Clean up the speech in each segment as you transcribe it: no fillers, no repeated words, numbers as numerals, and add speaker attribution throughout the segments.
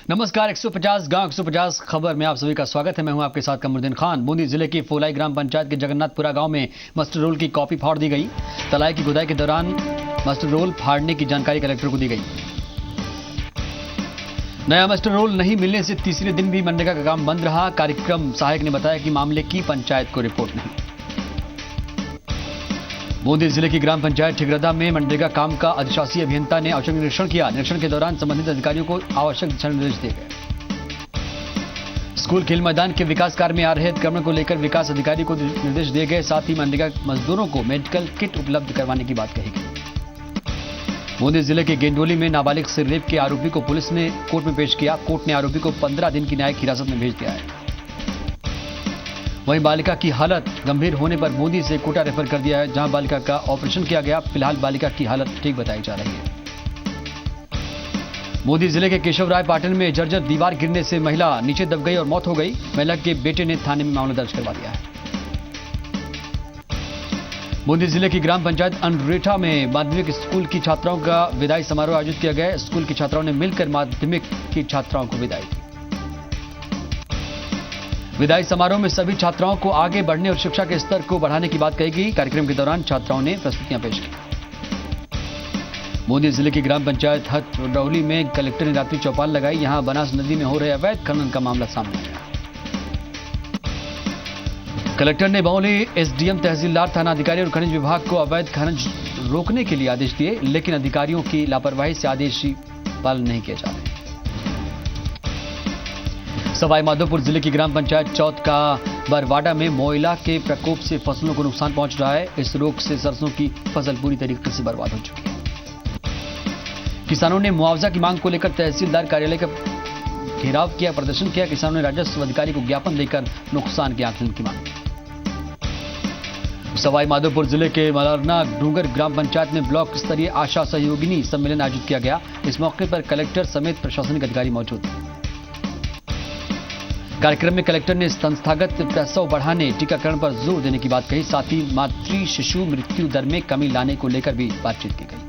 Speaker 1: नमस्कार 150 गांव 150 खबर में आप सभी का स्वागत है। मैं हूं आपके साथ कमरुद्दीन खान। बूंदी जिले की फोलाई ग्राम पंचायत के जगन्नाथपुरा गांव में मास्टर रोल की कॉपी फाड़ दी गई। तलाई की खुदाई के दौरान मास्टर रोल फाड़ने की जानकारी कलेक्टर को दी गई। नया मास्टर रोल नहीं मिलने से तीसरे दिन भी मनरेगा का काम बंद रहा। कार्यक्रम सहायक ने बताया कि मामले की पंचायत को रिपोर्ट नहीं। बूंदी जिले की ग्राम पंचायत ठिकरदा में मनरेगा काम का अधिशासी अभियंता ने औचक निरीक्षण किया। निरीक्षण के दौरान संबंधित अधिकारियों को आवश्यक दिशा निर्देश दिए गए। स्कूल खेल मैदान के विकास कार्य में आ रहे अतिक्रमण को लेकर विकास अधिकारी को निर्देश दिए गए। साथ ही मनरेगा मजदूरों को मेडिकल किट उपलब्ध करवाने की बात कही गई। बूंदी जिले के गेंडोली में नाबालिग से रेप के आरोपी को पुलिस ने कोर्ट में पेश किया। कोर्ट ने आरोपी को 15 दिन की न्यायिक हिरासत में भेज दिया है। वहीं बालिका की हालत गंभीर होने पर बूंदी से कोटा रेफर कर दिया है, जहां बालिका का ऑपरेशन किया गया। फिलहाल बालिका की हालत ठीक बताई जा रही है। बूंदी जिले के केशवराय पाटन में जर्जर दीवार गिरने से महिला नीचे दब गई और मौत हो गई। महिला के बेटे ने थाने में मामला दर्ज करवा दिया है। बूंदी जिले की ग्राम पंचायत अनरेठा में माध्यमिक स्कूल की छात्राओं का विदाई समारोह आयोजित किया गया। स्कूल की छात्राओं ने मिलकर माध्यमिक की छात्राओं को विदाई दी। विदाई समारोह में सभी छात्राओं को आगे बढ़ने और शिक्षा के स्तर को बढ़ाने की बात कही गई। कार्यक्रम के दौरान छात्राओं ने प्रस्तुतियां पेश की। बूंदी जिले की ग्राम पंचायत हथरौली में कलेक्टर ने रात्रि चौपाल लगाई। यहां बनास नदी में हो रहे अवैध खनन का मामला सामने आया। कलेक्टर ने बौली एसडीएम, तहसीलदार, थाना अधिकारी और खनिज विभाग को अवैध खनन रोकने के लिए आदेश दिए, लेकिन अधिकारियों की लापरवाही से आदेश पालन नहीं किए जा रहे। सवाई माधोपुर जिले की ग्राम पंचायत चौथ का बरवाडा में मोइला के प्रकोप से फसलों को नुकसान पहुंच रहा है। इस रोग से सरसों की फसल पूरी तरीके से बर्बाद हो चुकी है। किसानों ने मुआवजा की मांग को लेकर तहसीलदार कार्यालय का घेराव किया, प्रदर्शन किया। किसानों ने राजस्व अधिकारी को ज्ञापन देकर नुकसान के आकलन की मांग की। सवाई माधोपुर जिले के मलरना डूंगर ग्राम पंचायत में ब्लॉक स्तरीय आशा सहयोगिनी सम्मेलन आयोजित किया गया। इस मौके पर कलेक्टर समेत प्रशासनिक अधिकारी मौजूद थे। कार्यक्रम में कलेक्टर ने संस्थागत प्रसव बढ़ाने, टीकाकरण पर जोर देने की बात कही। साथ ही मातृ शिशु मृत्यु दर में कमी लाने को लेकर भी बातचीत की गई।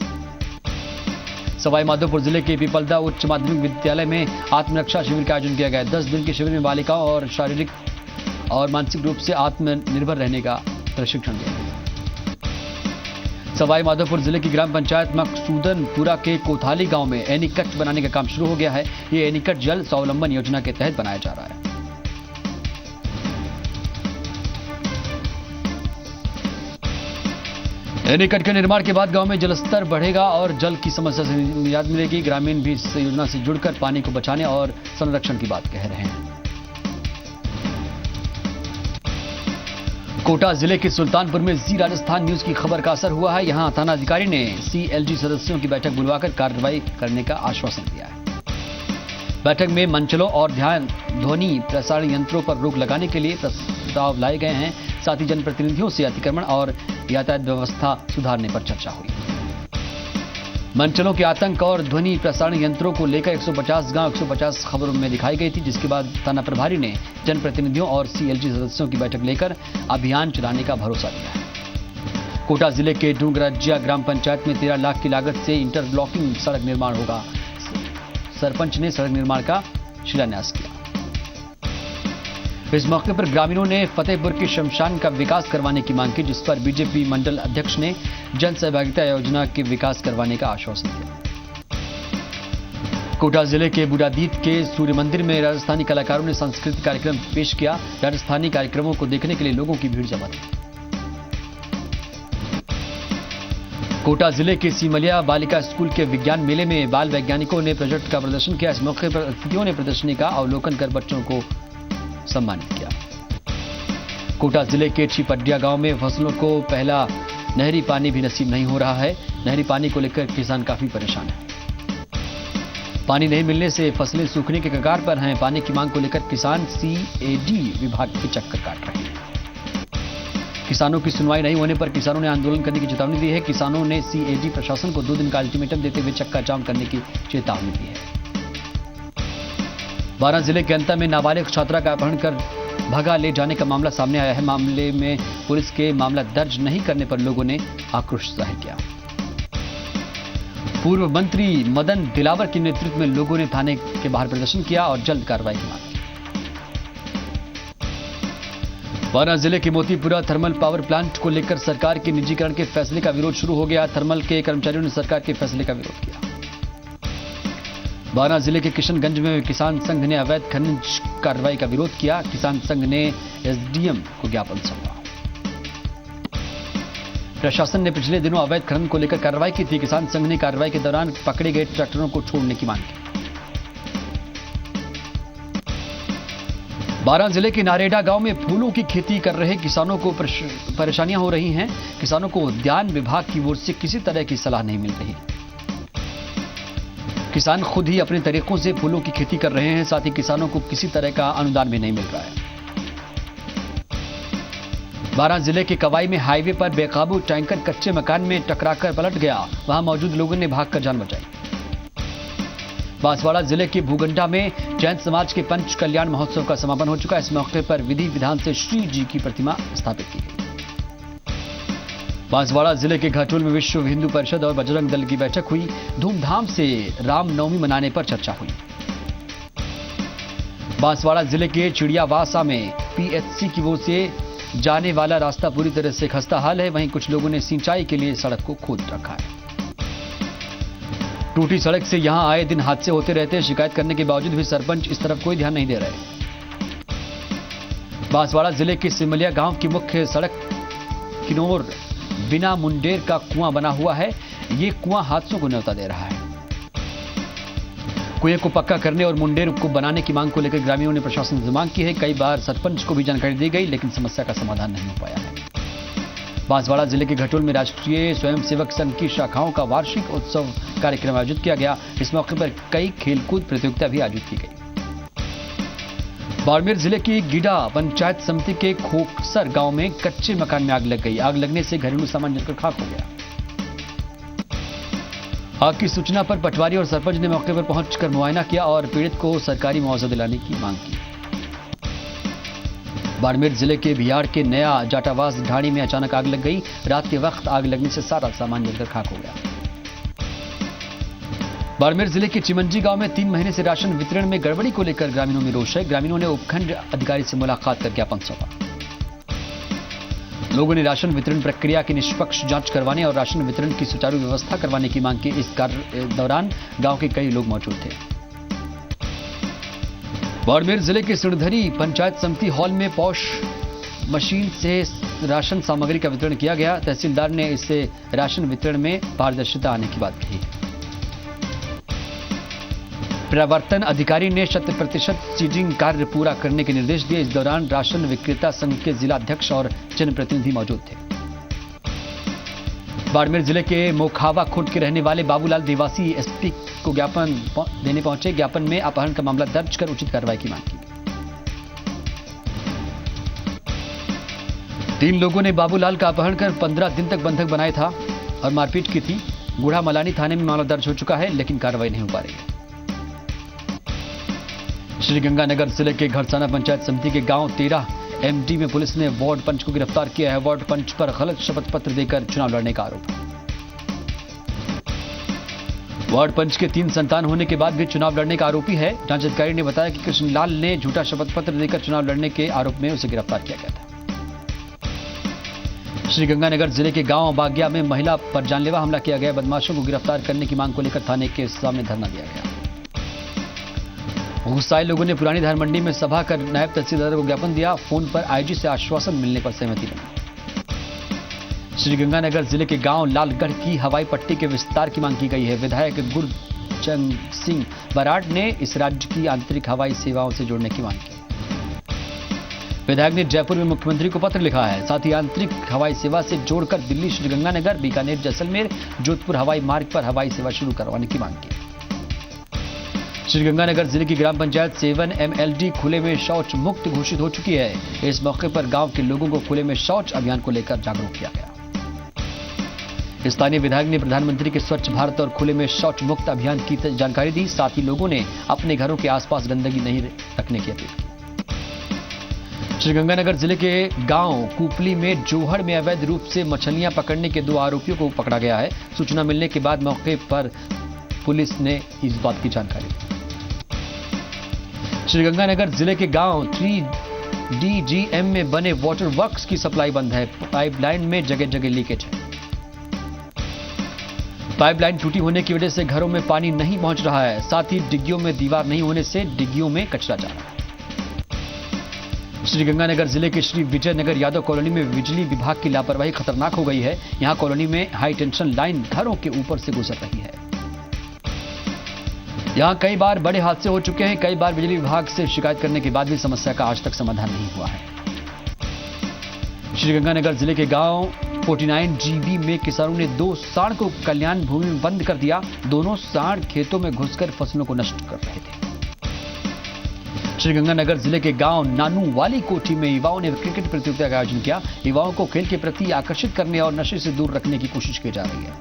Speaker 1: सवाई माधोपुर जिले के पीपलदा उच्च माध्यमिक विद्यालय में आत्मरक्षा शिविर का आयोजन किया गया। 10 दिन के शिविर में बालिकाओं और शारीरिक और मानसिक रूप से आत्मनिर्भर रहने का प्रशिक्षण दिया गया। सवाई माधोपुर जिले की ग्राम पंचायत मकसूदनपुरा के कोथाली गांव में एनीकट बनाने का काम शुरू हो गया है। ये एनीकट जल स्वावलंबन योजना के तहत बनाया जा रहा है। एनीकट के निर्माण के बाद गांव में जलस्तर बढ़ेगा और जल की समस्या से निजात मिलेगी। ग्रामीण भी इस योजना से जुड़कर पानी को बचाने और संरक्षण की बात कह रहे हैं। कोटा जिले के सुल्तानपुर में जी राजस्थान न्यूज की खबर का असर हुआ है। यहां थाना अधिकारी ने सीएलजी सदस्यों की बैठक बुलवाकर कार्रवाई करने का आश्वासन दिया है। बैठक में मंचलों और ध्वनि प्रसारण यंत्रों पर रोक लगाने के लिए प्रस्ताव लाए गए हैं। साथ ही जनप्रतिनिधियों से अतिक्रमण और यातायात व्यवस्था सुधारने पर चर्चा हुई। मंचलों के आतंक और ध्वनि प्रसारण यंत्रों को लेकर 150 गांव 150 खबरों में दिखाई गई थी, जिसके बाद थाना प्रभारी ने जनप्रतिनिधियों और सीएलजी सदस्यों की बैठक लेकर अभियान चलाने का भरोसा दिया है। कोटा जिले के डूंगरजिया ग्राम पंचायत में 13 लाख की लागत से इंटरलॉकिंग सड़क निर्माण होगा। सरपंच ने सड़क निर्माण का शिलान्यास किया। इस मौके पर ग्रामीणों ने फतेहपुर के शमशान का विकास करवाने की मांग की, जिस पर बीजेपी मंडल अध्यक्ष ने जन सहभागिता योजना के विकास करवाने का आश्वासन दिया। कोटा जिले के बुढ़ादीप के सूर्य मंदिर में राजस्थानी कलाकारों ने सांस्कृतिक कार्यक्रम पेश किया। राजस्थानी कार्यक्रमों को देखने के लिए लोगों की भीड़ जमा थी। कोटा जिले के सीमलिया बालिका स्कूल के विज्ञान मेले में बाल वैज्ञानिकों ने प्रोजेक्ट का प्रदर्शन किया। इस मौके पर अतिथियों ने प्रदर्शनी का अवलोकन कर बच्चों को सम्मानित किया। कोटा जिले के छिपडिया गांव में फसलों को पहला नहरी पानी भी नसीब नहीं हो रहा है। नहरी पानी को लेकर किसान काफी परेशान है। पानी नहीं मिलने से फसलें सूखने के कगार पर हैं। पानी की मांग को लेकर किसान सीएडी विभाग के चक्कर काट रहे हैं। किसानों की सुनवाई नहीं होने पर किसानों ने आंदोलन करने की चेतावनी दी है। किसानों ने सीएडी प्रशासन को 2 दिन का अल्टीमेटम देते हुए चक्का जाम करने की चेतावनी दी है। बारां जिले के अंता में नाबालिग छात्रा का अपहरण कर भगा ले जाने का मामला सामने आया है। मामले में पुलिस के मामला दर्ज नहीं करने पर लोगों ने आक्रोश जाहिर किया। पूर्व मंत्री मदन दिलावर के नेतृत्व में लोगों ने थाने के बाहर प्रदर्शन किया और जल्द कार्रवाई की मांग की। बारां जिले के मोतीपुरा थर्मल पावर प्लांट को लेकर सरकार के निजीकरण के फैसले का विरोध शुरू हो गया। थर्मल के कर्मचारियों ने सरकार के फैसले का विरोध किया। बारां जिले के किशनगंज में किसान संघ ने अवैध खनिज कार्रवाई का विरोध किया। किसान संघ ने एसडीएम को ज्ञापन सौंपा। प्रशासन ने पिछले दिनों अवैध खनन को लेकर कार्रवाई की थी। किसान संघ ने कार्रवाई के दौरान पकड़े गए ट्रैक्टरों को छोड़ने की मांग की। बारां जिले के नारेडा गांव में फूलों की खेती कर रहे किसानों को परेशानियां हो रही हैं। किसानों को उद्यान विभाग की ओर से किसी तरह की सलाह नहीं मिल रही। किसान खुद ही अपने तरीकों से फूलों की खेती कर रहे हैं, साथ ही किसानों को किसी तरह का अनुदान भी नहीं मिल रहा है। बारां जिले के कवाई में हाईवे पर बेकाबू टैंकर कच्चे मकान में टकराकर पलट गया। वहां मौजूद लोगों ने भागकर जान बचाई। बांसवाड़ा जिले के भूगंडा में जैन समाज के पंच कल्याण महोत्सव का समापन हो चुका है। इस मौके पर विधि विधान से श्री जी की प्रतिमा स्थापित की गई। बांसवाड़ा जिले के घाटोल में विश्व हिंदू परिषद और बजरंग दल की बैठक हुई। धूमधाम से रामनवमी मनाने पर चर्चा हुई। बांसवाड़ा जिले के चिड़ियावासा में पीएचसी की ओर से जाने वाला रास्ता पूरी तरह से खस्ता हाल है। वहीं कुछ लोगों ने सिंचाई के लिए सड़क को खोद रखा है। टूटी सड़क से यहां आए दिन हादसे होते रहते हैं। शिकायत करने के बावजूद भी सरपंच इस तरफ कोई ध्यान नहीं दे रहे। बांसवाड़ा जिले के सिमलिया गांव की मुख्य सड़क किनौर बिना मुंडेर का कुआं बना हुआ है। ये कुआं हादसों को न्योता दे रहा है। कुएं को पक्का करने और मुंडेर को बनाने की मांग को लेकर ग्रामीणों ने प्रशासन से मांग की है। कई बार सरपंच को भी जानकारी दी गई, लेकिन समस्या का समाधान नहीं हो पाया है। बांसवाड़ा जिले के घटोल में राष्ट्रीय स्वयंसेवक संघ की शाखाओं का वार्षिक उत्सव कार्यक्रम आयोजित किया गया। इस मौके पर कई खेलकूद प्रतियोगिता भी आयोजित की गई। बाड़मेर जिले की गीडा पंचायत समिति के खोखसर गांव में कच्चे मकान में आग लग गई। आग लगने से घरेलू सामान जलकर खाक हो गया। आग की सूचना पर पटवारी और सरपंच ने मौके पर पहुंचकर मुआयना किया और पीड़ित को सरकारी मुआवजा दिलाने की मांग की। बाड़मेर जिले के भियाड़ के नया जाटावास ढाणी में अचानक आग लग गई। रात के वक्त आग लगने से सारा सामान जलकर खाक हो गया। बाड़मेर जिले के चिमंजी गांव में 3 महीने से राशन वितरण में गड़बड़ी को लेकर ग्रामीणों में रोष है। ग्रामीणों ने उपखंड अधिकारी से मुलाकात कर ज्ञापन सौंपा। लोगों ने राशन वितरण प्रक्रिया की निष्पक्ष जांच करवाने और राशन वितरण की सुचारू व्यवस्था करवाने की मांग की। इस कार्य दौरान गांव के कई लोग मौजूद थे। बाड़मेर जिले के सिणधरी पंचायत समिति हॉल में पॉश मशीन से राशन सामग्री का वितरण किया गया। तहसीलदार ने इससे राशन वितरण में पारदर्शिता आने की बात कही। प्रवर्तन अधिकारी ने 100% सीडिंग कार्य पूरा करने के निर्देश दिए। इस दौरान राशन विक्रेता संघ के जिलाध्यक्ष और जनप्रतिनिधि मौजूद थे। बाड़मेर जिले के मोखावा खुर्द के रहने वाले बाबूलाल देवासी एसपी को ज्ञापन देने पहुंचे। ज्ञापन में अपहरण का मामला दर्ज कर उचित कार्रवाई की मांग की। 3 लोगों ने बाबूलाल का अपहरण कर 15 दिन तक बंधक बनाया था और मारपीट की थी। बूढ़ा मलानी थाने में मामला दर्ज हो चुका है, लेकिन कार्रवाई नहीं हो पा रही है। श्रीगंगानगर जिले के घरसाना पंचायत समिति के गांव 13 एमडी में पुलिस ने वार्ड पंच को गिरफ्तार किया है। वार्ड पंच पर गलत शपथ पत्र देकर चुनाव लड़ने का आरोप है। वार्ड पंच के 3 संतान होने के बाद भी चुनाव लड़ने का आरोपी है। जांच अधिकारी ने बताया कि कृष्णलाल ने झूठा शपथ पत्र देकर चुनाव लड़ने के आरोप में उसे गिरफ्तार किया गया था। श्रीगंगानगर जिले के गांव बागिया में महिला पर जानलेवा हमला किया गया। बदमाशों को गिरफ्तार करने की मांग को लेकर थाने के सामने धरना दिया गया। गुस्साए लोगों ने पुरानी धान मंडी में सभा कर नायब तहसीलदार को ज्ञापन दिया। फोन पर आईजी से आश्वासन मिलने पर सहमति बनी। श्रीगंगानगर जिले के गांव लालगढ़ की हवाई पट्टी के विस्तार की मांग की गई है। विधायक गुरचंद सिंह बराड़ ने इस राज्य की आंतरिक हवाई सेवाओं से जोड़ने की मांग की। विधायक ने जयपुर में मुख्यमंत्री को पत्र लिखा है। साथ ही आंतरिक हवाई सेवा से जोड़कर दिल्ली, श्रीगंगानगर, बीकानेर, जैसलमेर, जोधपुर हवाई मार्ग पर हवाई सेवा शुरू करवाने की मांग की। श्रीगंगानगर जिले की ग्राम पंचायत 7 MLD खुले में शौच मुक्त घोषित हो चुकी है। इस मौके पर गांव के लोगों को खुले में शौच अभियान को लेकर जागरूक किया गया। स्थानीय विधायक ने प्रधानमंत्री के स्वच्छ भारत और खुले में शौच मुक्त अभियान की जानकारी दी। साथ ही लोगों ने अपने घरों के आसपास गंदगी नहीं रखने की अपील की। श्रीगंगानगर जिले के गांव कुपली में जोहड़ में अवैध रूप से मछलियां पकड़ने के 2 आरोपियों को पकड़ा गया है। सूचना मिलने के बाद मौके पर पुलिस ने इस बात की जानकारी दी। श्रीगंगानगर जिले के गांव 3DGM में बने वाटर वर्क्स की सप्लाई बंद है। पाइपलाइन में जगह जगह लीकेज है। पाइपलाइन टूटी होने की वजह से घरों में पानी नहीं पहुंच रहा है। साथ ही डिग्गियों में दीवार नहीं होने से डिग्गियों में कचरा जा रहा है। श्रीगंगानगर जिले के श्री विजय नगर यादव कॉलोनी में बिजली विभाग की लापरवाही खतरनाक हो गई है। यहां कॉलोनी में हाई टेंशन लाइन घरों के ऊपर से गुजर रही है। यहां कई बार बड़े हादसे हो चुके हैं। कई बार बिजली विभाग से शिकायत करने के बाद भी समस्या का आज तक समाधान नहीं हुआ है। श्रीगंगानगर जिले के गांव 49GB में किसानों ने 2 सांड को कल्याण भूमि में बंद कर दिया। दोनों सांड खेतों में घुसकर फसलों को नष्ट कर रहे थे। श्रीगंगानगर जिले के गांव नानू वाली कोठी में युवाओं ने क्रिकेट प्रतियोगिता का आयोजन किया। युवाओं को खेल के प्रति आकर्षित करने और नशे से दूर रखने की कोशिश की जा रही है।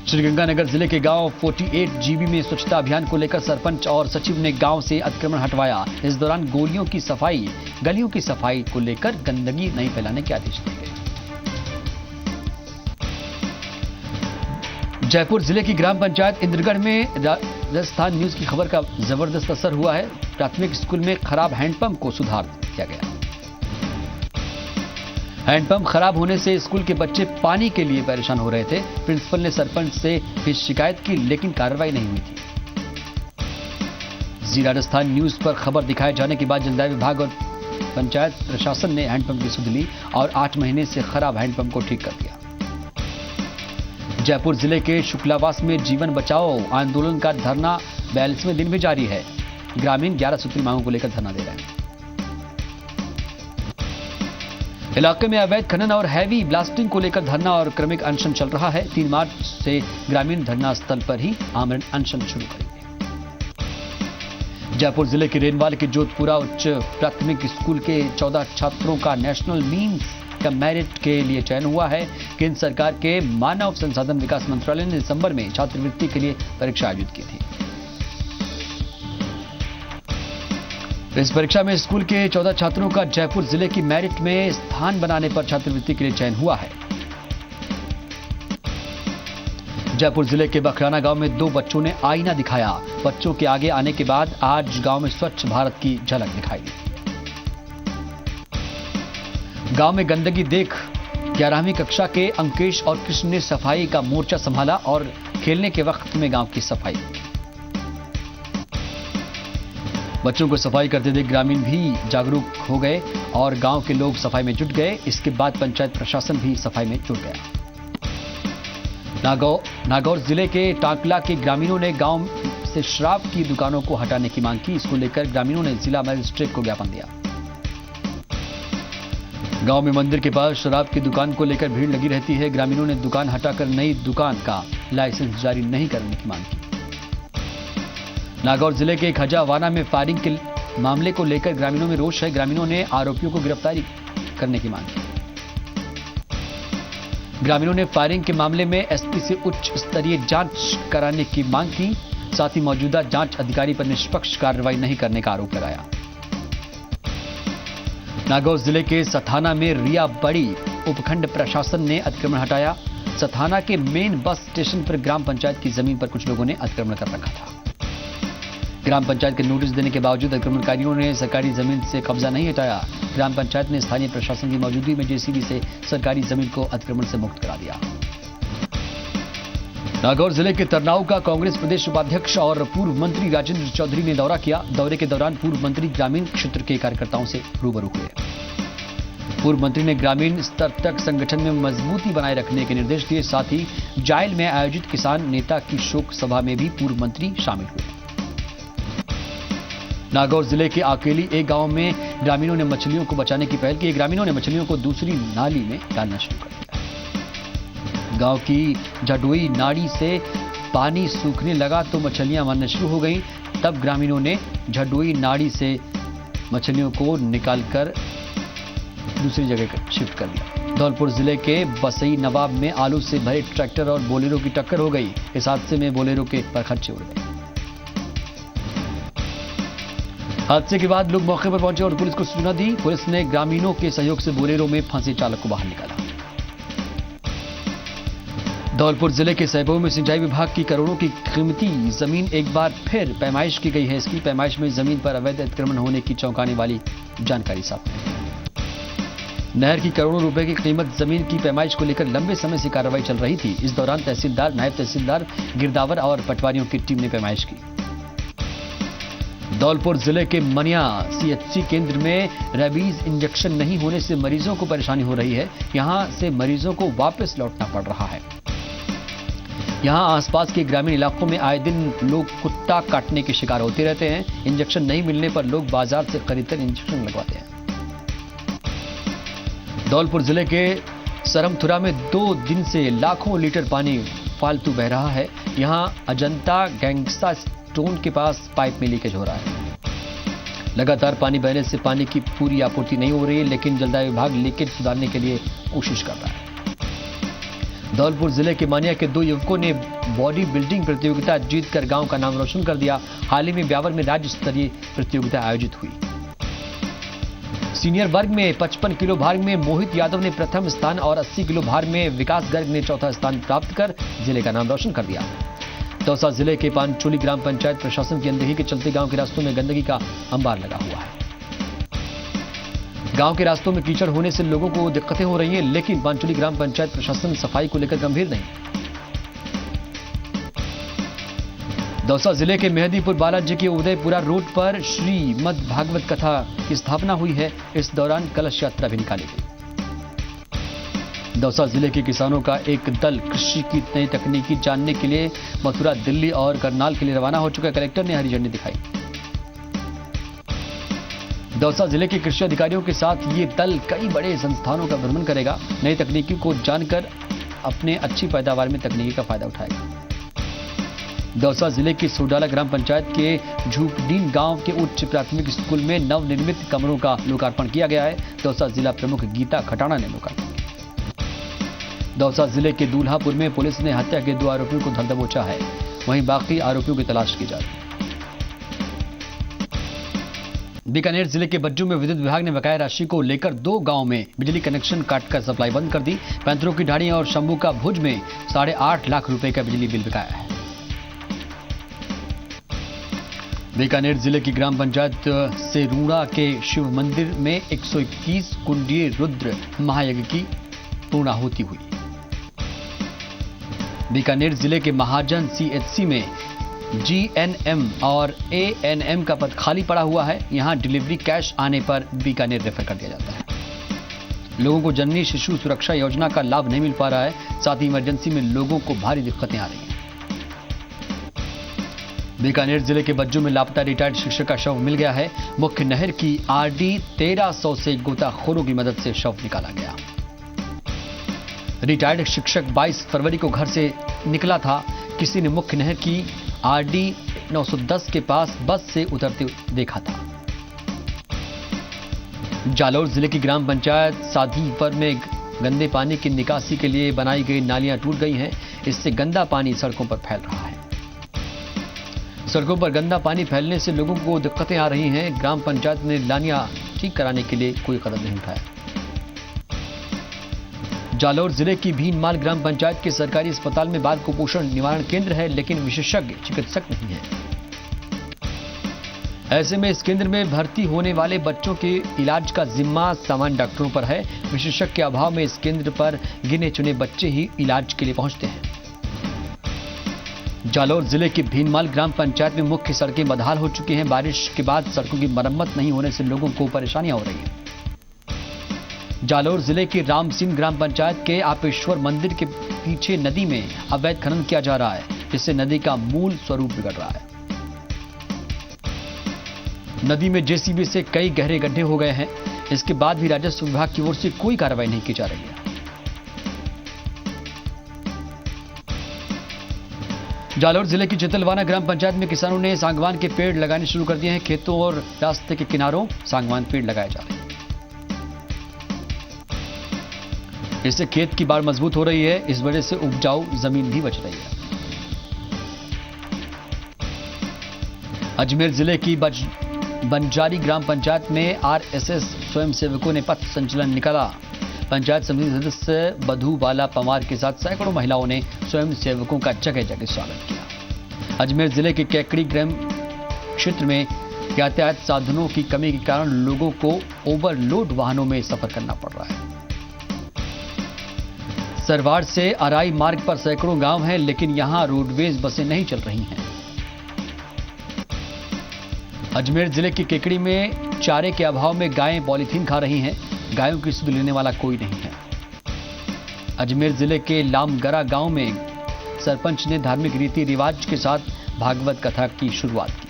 Speaker 1: श्रीगंगानगर जिले के गांव 48GB में स्वच्छता अभियान को लेकर सरपंच और सचिव ने गांव से अतिक्रमण हटवाया। इस दौरान गलियों की सफाई को लेकर गंदगी नहीं फैलाने के आदेश दिए गए। जयपुर जिले की ग्राम पंचायत इंद्रगढ़ में राजस्थान न्यूज की खबर का जबरदस्त असर हुआ है। प्राथमिक स्कूल में खराब हैंडपंप को सुधार किया गया। हैंडपंप खराब होने से स्कूल के बच्चे पानी के लिए परेशान हो रहे थे। प्रिंसिपल ने सरपंच से भी शिकायत की, लेकिन कार्रवाई नहीं हुई थी। जी राजस्थान न्यूज पर खबर दिखाए जाने के बाद जलदाय विभाग और पंचायत प्रशासन ने हैंडपंप की सुध ली और 8 महीने से खराब हैंडपंप को ठीक कर दिया। जयपुर जिले के शुक्लावास में जीवन बचाओ आंदोलन का धरना 42वें दिन भी जारी है। ग्रामीण 11 सूत्री मांगों को लेकर धरना दे रहे हैं। इलाके में अवैध खनन और हैवी ब्लास्टिंग को लेकर धरना और क्रमिक अनशन चल रहा है। 3 मार्च से ग्रामीण धरना स्थल पर ही आमरण अनशन शुरू करेंगे। जयपुर जिले के रेनवाल के जोधपुरा उच्च प्राथमिक स्कूल के 14 छात्रों का नेशनल मीन्स का मेरिट के लिए चयन हुआ है। केंद्र सरकार के मानव संसाधन विकास मंत्रालय ने दिसंबर में छात्रवृत्ति के लिए परीक्षा आयोजित की थी। इस परीक्षा में स्कूल के 14 छात्रों का जयपुर जिले की मेरिट में स्थान बनाने पर छात्रवृत्ति के लिए चयन हुआ है। जयपुर जिले के बखराना गांव में 2 बच्चों ने आईना दिखाया। बच्चों के आगे आने के बाद आज गांव में स्वच्छ भारत की झलक दिखाई दी। गांव में गंदगी देख 11वीं कक्षा के अंकेश और कृष्ण ने सफाई का मोर्चा संभाला और खेलने के वक्त में गांव की सफाई की। बच्चों को सफाई करते देख ग्रामीण भी जागरूक हो गए और गांव के लोग सफाई में जुट गए। इसके बाद पंचायत प्रशासन भी सफाई में जुट गया। नागौर जिले के टाकला के ग्रामीणों ने गांव से शराब की दुकानों को हटाने की मांग की। इसको लेकर ग्रामीणों ने जिला मजिस्ट्रेट को ज्ञापन दिया। गांव में मंदिर के पास शराब की दुकान को लेकर भीड़ लगी रहती है। ग्रामीणों ने दुकान हटाकर नई दुकान का लाइसेंस जारी नहीं करने की मांग की। नागौर जिले के खजावाना में फायरिंग के मामले को लेकर ग्रामीणों में रोष है। ग्रामीणों ने आरोपियों को गिरफ्तारी करने की मांग की। ग्रामीणों ने फायरिंग के मामले में एसपी से उच्च स्तरीय जांच कराने की मांग की। साथ ही मौजूदा जांच अधिकारी पर निष्पक्ष कार्रवाई नहीं करने का आरोप लगाया। नागौर जिले के सथाना में रिया बड़ी उपखंड प्रशासन ने अतिक्रमण हटाया। सथाना के मेन बस स्टेशन पर ग्राम पंचायत की जमीन पर कुछ लोगों ने अतिक्रमण कर रखा था। ग्राम पंचायत के नोटिस देने के बावजूद अतिक्रमणकारियों ने सरकारी जमीन से कब्जा नहीं हटाया। ग्राम पंचायत ने स्थानीय प्रशासन की मौजूदगी में जेसीबी से सरकारी जमीन को अतिक्रमण से मुक्त करा दिया। नागौर जिले के तरनाऊ का कांग्रेस प्रदेश उपाध्यक्ष और पूर्व मंत्री राजेंद्र चौधरी ने दौरा किया। दौरे के दौरान पूर्व मंत्री ग्रामीण क्षेत्र के कार्यकर्ताओं से रूबरू हुए। पूर्व मंत्री ने ग्रामीण स्तर तक संगठन में मजबूती बनाए रखने के निर्देश दिए। साथ ही जायल में आयोजित किसान नेता की शोक सभा में भी पूर्व मंत्री शामिल हुए। नागौर जिले के आकेली एक गांव में ग्रामीणों ने मछलियों को बचाने की पहल की। ग्रामीणों ने मछलियों को दूसरी नाली में डालना शुरू कर दिया। गांव की झडोई नाड़ी से पानी सूखने लगा तो मछलियां मरना शुरू हो गईं। तब ग्रामीणों ने झडोई नाड़ी से मछलियों को निकालकर दूसरी जगह शिफ्ट कर दिया। धौलपुर जिले के बसई नवाब में आलू से भरे ट्रैक्टर और बोलेरो की टक्कर हो गई। इस हादसे में बोलेरो के परखच्चे उड़ गए। हादसे के बाद लोग मौके पर पहुंचे और पुलिस को सूचना दी। पुलिस ने ग्रामीणों के सहयोग से बोलेरो में फंसे चालक को बाहर निकाला। धौलपुर जिले के सैबो में सिंचाई विभाग की करोड़ों की कीमती जमीन एक बार फिर पैमाइश की गई है। इसकी पैमाइश में जमीन पर अवैध अतिक्रमण होने की चौंकाने वाली जानकारी सामने आई। नहर की करोड़ों रुपए की कीमत जमीन की पैमाइश को लेकर लंबे समय से कार्रवाई चल रही थी। इस दौरान तहसीलदार, नायब तहसीलदार, गिरदावर और पटवारियों की टीम ने पैमाइश की। धौलपुर जिले के मनिया सीएचसी केंद्र में रेबीज इंजेक्शन नहीं होने से मरीजों को परेशानी हो रही है। यहां से मरीजों को वापस लौटना पड़ रहा है। यहां आसपास के ग्रामीण इलाकों में आए दिन लोग कुत्ता काटने के शिकार होते रहते हैं। इंजेक्शन नहीं मिलने पर लोग बाजार से खरीदकर इंजेक्शन लगवाते हैं। धौलपुर जिले के सरमथुरा में 2 दिन से लाखों लीटर पानी फालतू बह रहा है। यहां अजंता गैंगस्टा स्टोन के पास पाइप में लीकेज हो रहा है। लगातार पानी बहने से पानी की पूरी आपूर्ति नहीं हो रही है, लेकिन जलदाय विभाग लीकेज सुधारने के लिए कोशिश कर रहा है। धौलपुर जिले के मानिया के 2 युवकों ने बॉडी बिल्डिंग प्रतियोगिता जीतकर गांव का नाम रोशन कर दिया। हाल ही में ब्यावर में राज्य स्तरीय प्रतियोगिता आयोजित हुई। सीनियर वर्ग में 55 किलो भार में मोहित यादव ने प्रथम स्थान और 80 किलो भार में विकास गर्ग ने चौथा स्थान प्राप्त कर जिले का नाम रोशन कर दिया। दौसा जिले के पांचोली ग्राम पंचायत प्रशासन की अनदेखी के चलते गांव के रास्तों में गंदगी का अंबार लगा हुआ है। गांव के रास्तों में कीचड़ होने से लोगों को दिक्कतें हो रही हैं, लेकिन पांचोली ग्राम पंचायत प्रशासन सफाई को लेकर गंभीर नहीं। दौसा जिले के मेहदीपुर बालाजी के उदयपुरा रोड पर श्रीमद् भागवत कथा की स्थापना हुई है। इस दौरान कलश यात्रा भी निकाली गई। दौसा जिले के किसानों का एक दल कृषि की नई तकनीकी जानने के लिए मथुरा, दिल्ली और करनाल के लिए रवाना हो चुका है। कलेक्टर ने हरी झंडी दिखाई। दौसा जिले के कृषि अधिकारियों के साथ ये दल कई बड़े संस्थानों का भ्रमण करेगा। नई तकनीकी को जानकर अपने अच्छी पैदावार में तकनीकी का फायदा उठाएगा। दौसा जिले की सोडाला ग्राम पंचायत के झूपडीन गांव के उच्च प्राथमिक स्कूल में नवनिर्मित कमरों का लोकार्पण किया गया है। दौसा जिला प्रमुख गीता खटाना ने लोकार्पण किया। दौसा जिले के दूल्हापुर में पुलिस ने हत्या के 2 आरोपियों को धर दबोचा है। वहीं बाकी आरोपियों की तलाश की जा रही है। बीकानेर जिले के बज्जू में विद्युत विभाग ने बकाया राशि को लेकर 2 गांव में बिजली कनेक्शन काटकर सप्लाई बंद कर दी। पैंतरों की ढाणी और शंभू का भुज में 8.5 लाख रुपए का बिजली बिल बकाया है। बीकानेर जिले की ग्राम पंचायत सेरूड़ा के शिव मंदिर में 121 कुंडीय रुद्र महायज्ञ की पूर्णाहुति हुई। बीकानेर जिले के महाजन सीएचसी में जीएनएम और एएनएम का पद खाली पड़ा हुआ है। यहां डिलीवरी कैश आने पर बीकानेर रेफर कर दिया जाता है। लोगों को जननी शिशु सुरक्षा योजना का लाभ नहीं मिल पा रहा है। साथ ही इमरजेंसी में लोगों को भारी दिक्कतें आ रही हैं। बीकानेर जिले के बज्जू में लापता रिटायर्ड शिक्षक का शव मिल गया है। मुख्य नहर की आरडी 1300 से गोताखोरों की मदद से शव निकाला गया। रिटायर्ड शिक्षक 22 फरवरी को घर से निकला था। किसी ने मुख्य नहर की आरडी 910 के पास बस से उतरते देखा था। जालौर जिले की ग्राम पंचायत साधीवर में गंदे पानी की निकासी के लिए बनाई गई नालियां टूट गई हैं। इससे गंदा पानी सड़कों पर फैल रहा है। सड़कों पर गंदा पानी फैलने से लोगों को दिक्कतें आ रही हैं। ग्राम पंचायत ने नालियां ठीक कराने के लिए कोई कदम नहीं उठाया। जालौर जिले की भीनमाल ग्राम पंचायत के सरकारी अस्पताल में बाल कुपोषण निवारण केंद्र है, लेकिन विशेषज्ञ चिकित्सक नहीं है। ऐसे में इस केंद्र में भर्ती होने वाले बच्चों के इलाज का जिम्मा सामान्य डॉक्टरों पर है। विशेषज्ञ के अभाव में इस केंद्र पर गिने चुने बच्चे ही इलाज के लिए पहुंचते हैं। जालौर जिले के भीनमाल ग्राम पंचायत में मुख्य सड़कें बदहाल हो चुकी हैं। बारिश के बाद सड़कों की मरम्मत नहीं होने से लोगों को परेशानियां हो रही हैं। जालौर जिले के रामसिंह ग्राम पंचायत के आपेश्वर मंदिर के पीछे नदी में अवैध खनन किया जा रहा है, जिससे नदी का मूल स्वरूप बिगड़ रहा है। नदी में जेसीबी से कई गहरे गड्ढे हो गए हैं। इसके बाद भी राजस्व विभाग की ओर से कोई कार्रवाई नहीं की जा रही है। जालौर जिले की चितलवाना ग्राम पंचायत में किसानों ने सागवान के पेड़ लगाने शुरू कर दिए हैं। खेतों और रास्ते के किनारों सागवान पेड़ लगाए जा रहे हैं। इससे खेत की बाड़ मजबूत हो रही है। इस वजह से उपजाऊ जमीन भी बच रही है। बंजारी ग्राम पंचायत में आरएसएस स्वयंसेवकों ने पथ संचलन निकाला। पंचायत समिति सदस्य बधूबाला पवार के साथ सैकड़ों महिलाओं ने स्वयंसेवकों का जगह जगह स्वागत किया। अजमेर जिले के कैकड़ी ग्राम क्षेत्र में यातायात साधनों की कमी के कारण लोगों को ओवरलोड वाहनों में सफर करना पड़ रहा है। सरवाड़ से अराई मार्ग पर सैकड़ों गांव हैं, लेकिन यहां रोडवेज बसें नहीं चल रही हैं। अजमेर जिले की केकड़ी में चारे के अभाव में गायें पॉलीथीन खा रही हैं। गायों की सुध लेने वाला कोई नहीं है। अजमेर जिले के लामगरा गांव में सरपंच ने धार्मिक रीति रिवाज के साथ भागवत कथा की शुरुआत की।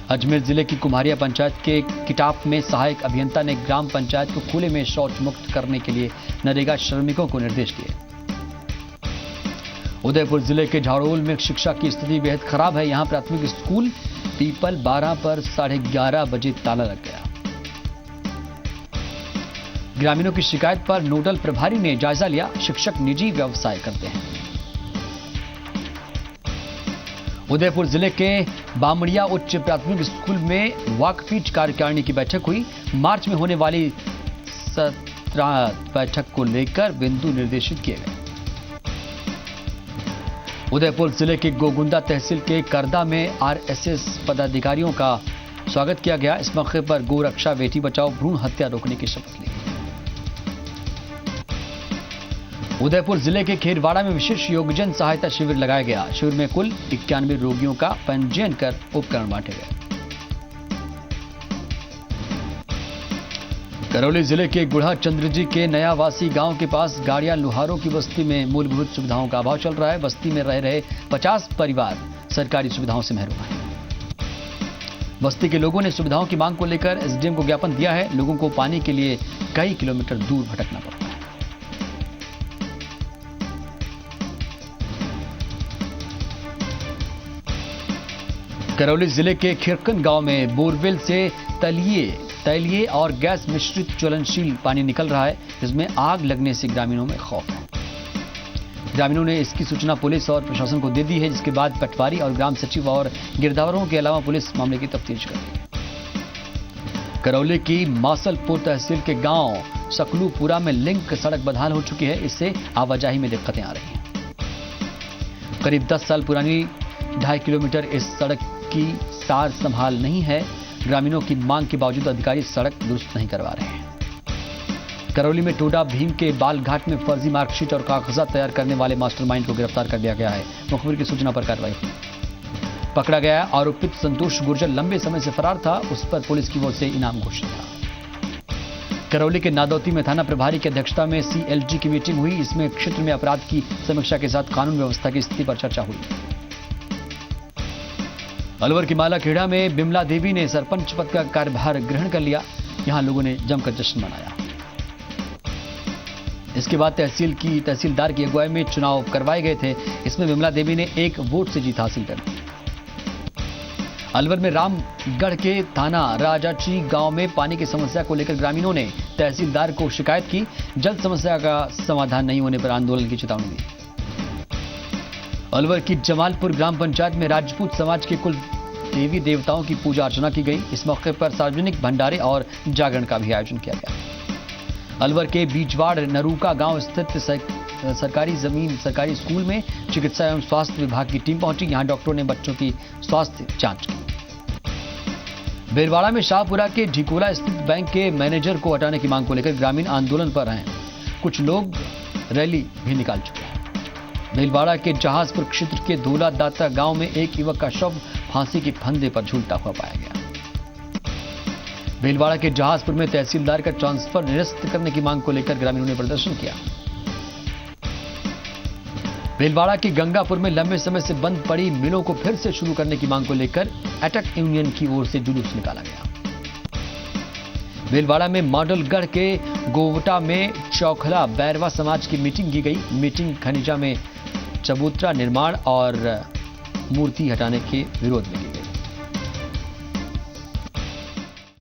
Speaker 1: अजमेर जिले की कुम्हारिया पंचायत के किटाप में सहायक अभियंता ने ग्राम पंचायत को खुले में शौच मुक्त करने के लिए नरेगा श्रमिकों को निर्देश दिए। उदयपुर जिले के झाड़ोल में शिक्षा की स्थिति बेहद खराब है। यहां प्राथमिक स्कूल पीपल 12 पर 11:30 बजे ताला लग गया। ग्रामीणों की शिकायत पर नोडल प्रभारी ने जायजा लिया। शिक्षक निजी व्यवसाय करते हैं। उदयपुर जिले के बामड़िया उच्च प्राथमिक स्कूल में वाकफीट कार्यकारिणी की बैठक हुई। मार्च में होने वाली 17 बैठक को लेकर बिंदु निर्देशित किए गए। उदयपुर जिले के गोगुंदा तहसील के करदा में आरएसएस पदाधिकारियों का स्वागत किया गया। इस मौके पर गोरक्षा, बेटी बचाओ, भ्रूण हत्या रोकने की शपथ ली। उदयपुर जिले के खेरवाड़ा में विशेष योगजन सहायता शिविर लगाया गया। शिविर में कुल 91 रोगियों का पंजीयन कर उपकरण बांटे गए। करौली जिले के गुढ़ा चंद्र जी के नयावासी गांव के पास गाड़ियां लुहारों की बस्ती में मूलभूत सुविधाओं का अभाव चल रहा है। बस्ती में रह रहे 50 परिवार सरकारी सुविधाओं से महरूम हैं। बस्ती के लोगों ने सुविधाओं की मांग को लेकर एसडीएम को ज्ञापन दिया है। लोगों को पानी के लिए कई किलोमीटर दूर भटकना पड़ता है। करौली जिले के खिरकन गांव में बोरवेल से तैलीय और गैस मिश्रित ज्वलनशील पानी निकल रहा है, जिसमें आग लगने से ग्रामीणों में खौफ है। ग्रामीणों ने इसकी सूचना पुलिस और प्रशासन को दे दी है, जिसके बाद पटवारी और ग्राम सचिव और गिरदावरों के अलावा पुलिस मामले की तफ्तीश कर रही है। करौली की मासलपुर तहसील के गांव सकलूपुरा में लिंक सड़क बदहाल हो चुकी है। इससे आवाजाही में दिक्कतें आ रही हैं। करीब 10 साल पुरानी 2.5 किलोमीटर इस सड़क की सार संभाल नहीं है। ग्रामीणों की मांग के बावजूद अधिकारी सड़क दुरुस्त नहीं करवा रहे हैं। करौली में टोडा भीम के बालघाट में फर्जी मार्कशीट और कागजात तैयार करने वाले मास्टरमाइंड को गिरफ्तार कर लिया गया है। मुखबिर की सूचना पर कार्रवाई हुई। पकड़ा गया आरोपित संतोष गुर्जर लंबे समय से फरार था। उस पर पुलिस की ओर से इनाम घोषित था। करौली के नादौती में थाना प्रभारी की अध्यक्षता में सीएलजी की मीटिंग हुई। इसमें क्षेत्र में अपराध की समीक्षा के साथ कानून व्यवस्था की स्थिति पर चर्चा हुई। अलवर की मालाखेड़ा में बिमला देवी ने सरपंच पद का कार्यभार ग्रहण कर लिया। यहां लोगों ने जमकर जश्न मनाया। इसके बाद तहसीलदार की अगुवाई में चुनाव करवाए गए थे। इसमें बिमला देवी ने 1 वोट से जीत हासिल कर ली। अलवर में रामगढ़ के थाना राजाची गांव में पानी की समस्या को लेकर ग्रामीणों ने तहसीलदार को शिकायत की। जल्द समस्या का समाधान नहीं होने पर आंदोलन की चेतावनी दी। अलवर की जमालपुर ग्राम पंचायत में राजपूत समाज के कुल देवी देवताओं की पूजा अर्चना की गई। इस मौके पर सार्वजनिक भंडारे और जागरण का भी आयोजन किया गया। अलवर के बीजवाड़ नरूका गांव स्थित सरकारी स्कूल में चिकित्सा एवं स्वास्थ्य विभाग की टीम पहुंची। यहां डॉक्टरों ने बच्चों की स्वास्थ्य जांच की। बेलवाड़ा में शाहपुरा के ढिकोला स्थित बैंक के मैनेजर को हटाने की मांग को लेकर ग्रामीण आंदोलन पर हैं। कुछ लोग रैली भी निकाल चुके हैं। भीलवाड़ा के जहाजपुर क्षेत्र के धोला दाता गांव में एक युवक का शव फांसी के फंदे पर झूलता हुआ पाया गया। भीलवाड़ा के जहाजपुर में तहसीलदार का ट्रांसफर निरस्त करने की मांग को लेकर ग्रामीणों ने प्रदर्शन किया। भीलवाड़ा के गंगापुर में लंबे समय से बंद पड़ी मिलों को फिर से शुरू करने की मांग को लेकर अटक यूनियन की ओर से जुलूस निकाला गया। भीलवाड़ा में मॉडलगढ़ के गोवटा में चौखला बैरवा समाज की मीटिंग की गई। मीटिंग खनिजा में चबूतरा निर्माण और मूर्ति हटाने के विरोध में की गई।